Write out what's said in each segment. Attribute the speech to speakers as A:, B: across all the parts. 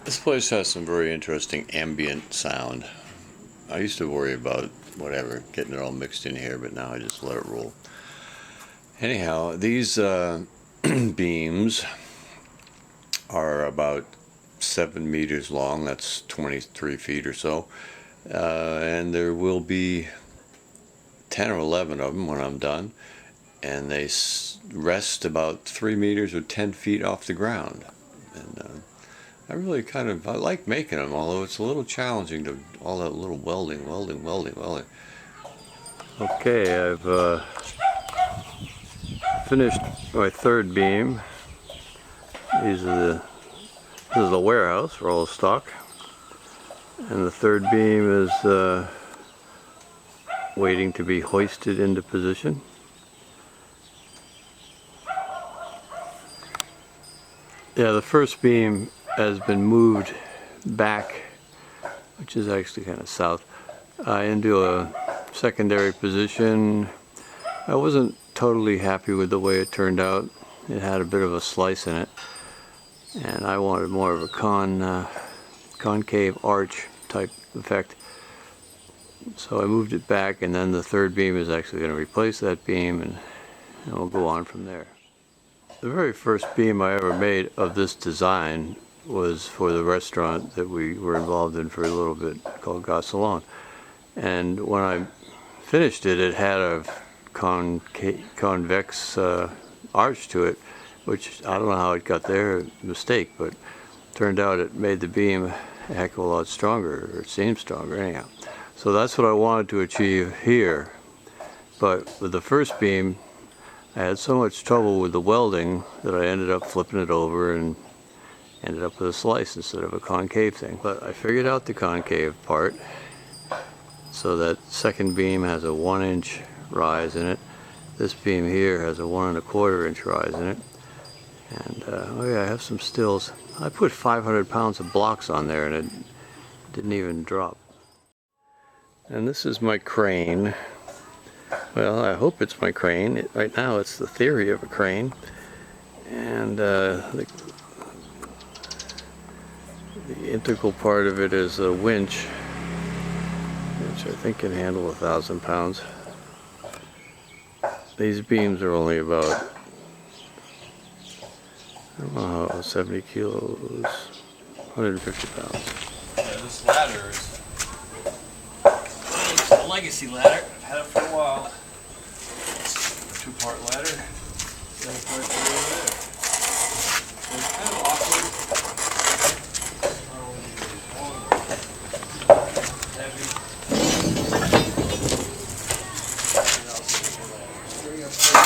A: This place has some very interesting ambient sound. I used to worry about whatever, getting it all mixed in here, but now I just let it roll. Anyhow, these beams are about 7 meters long. That's 23 feet or so. And there will be 10 or 11 of them when I'm done. And they rest about 3 meters or 10 feet off the ground. And I really I like making them, although it's a little challenging to all that little welding. Okay, I've finished my third beam. This is the warehouse for all the stock. And the third beam is waiting to be hoisted into position. Yeah, the first beam has been moved back, which is actually kind of south, into a secondary position. I wasn't totally happy with the way it turned out. It had a bit of a slice in it, and I wanted more of a concave arch type effect. So I moved it back, and then the third beam is actually going to replace that beam, and we'll go on from there. The very first beam I ever made of this design was for the restaurant that we were involved in for a little bit, called Salon. And when I finished it, it had a convex arch to it, which I don't know how it got there, mistake, but turned out it made the beam a heck of a lot stronger, or it seemed stronger anyhow. So that's what I wanted to achieve here. But with the first beam, I had so much trouble with the welding that I ended up flipping it over and ended up with a slice instead of a concave thing. But I figured out the concave part, so that second beam has a 1-inch rise in it. This beam here has a 1 1/4 inch rise in it. And oh yeah, I have some stills. I put 500 pounds of blocks on there and it didn't even drop. And this is my crane. Well, I hope it's my crane. Right now it's the theory of a crane. And the integral part of it is a winch, which I think can handle 1,000 pounds. These beams are only about, I don't know how, 70 kilos, 150 pounds.
B: Yeah, this ladder is a legacy ladder. I've had it for a while. It's a 2-part ladder. The other part's over there. It's kind of awkward. Heavy. And I'll string up there.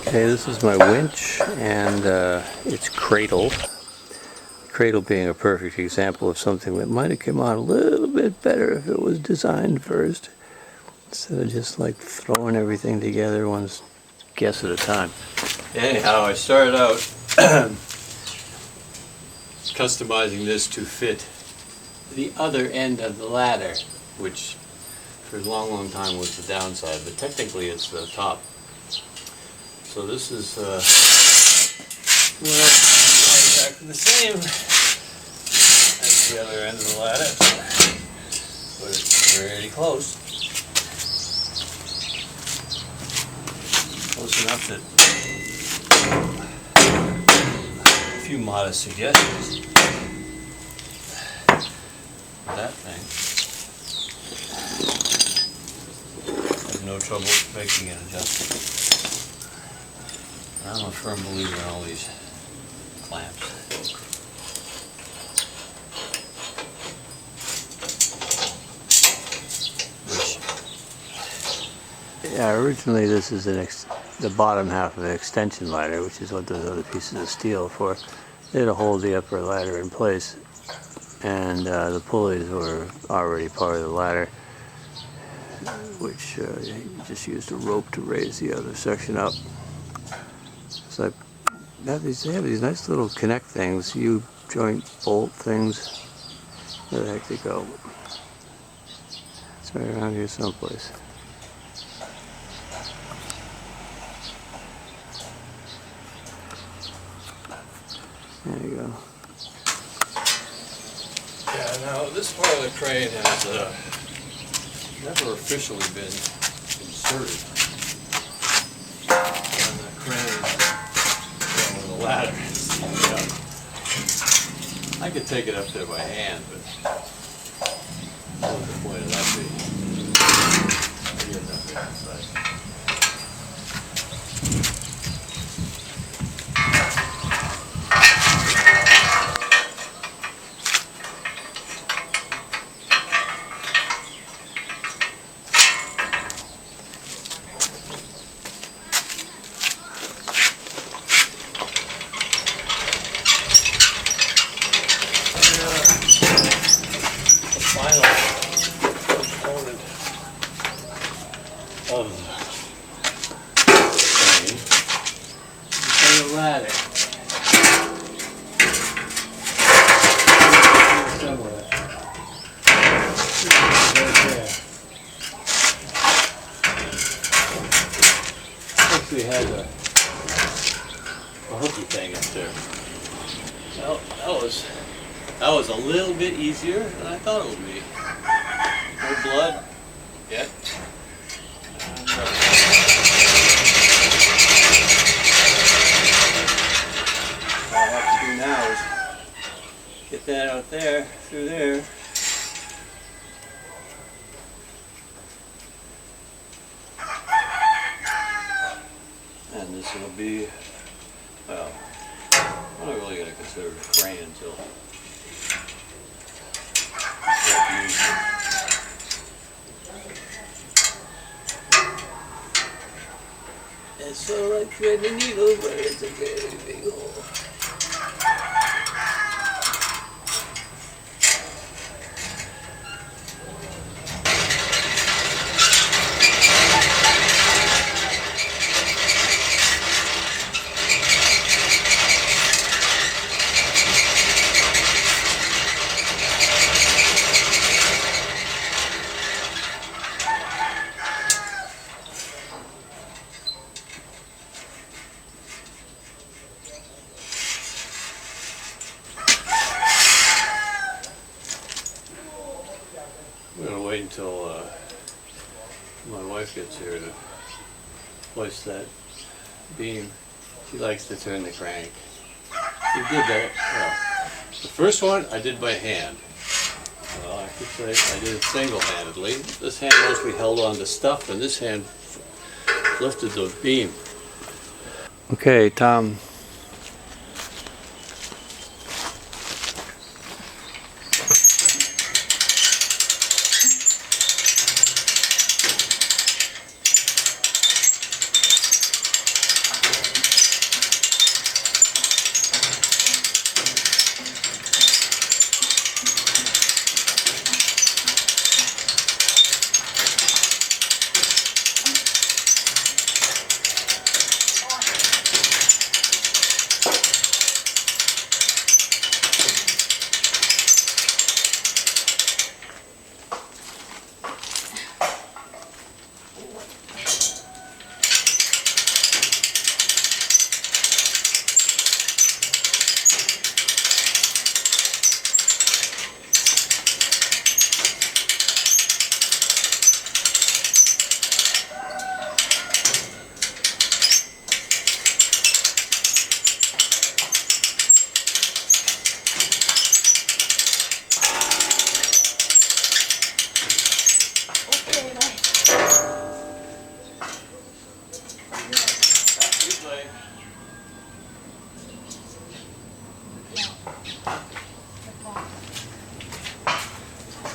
A: Okay, this is my winch, and it's cradled. Cradle being a perfect example of something that might have come out a little bit better if it was designed first, instead of just like throwing everything together one guess at a time. Anyhow, I started out customizing this to fit the other end of the ladder, which for a long time was the downside, but technically it's the top. So this is, well, exactly the same as the other end of the ladder, but it's pretty close. Close enough that a few modest suggestions. That thing, I have no trouble making it adjust. I'm a firm believer in all these clamps. Yeah, originally this is the bottom half of an extension ladder, which is what those other pieces of steel are for. It'll hold the upper ladder in place, and the pulleys were already part of the ladder, which you just used a rope to raise the other section up. So they have these nice little connect things, U-joint bolt things. Where the heck they go? It's right around here someplace. There you go.
B: Yeah, now this part of the crane has never officially been inserted on the crane or the ladder. I could take it up there by hand, but what would the point of that be? I get nothing inside. Of the ladder. Somewhere. Right there. Actually has a hooky thing up there. Well, that was a little bit easier than I thought it would be. No blood yet. All I have to do now is get that out there, through there. And this will be, well, I'm not really going to consider it a crane until it's sort of like threading a needle, but it's a very big hole. I'm going to wait until my wife gets here to place that beam. She likes to turn the crank. She did that. Well, the first one I did by hand. Well, I could say I did it single-handedly. This hand mostly held on to stuff, and this hand lifted the beam.
A: Okay, Tom.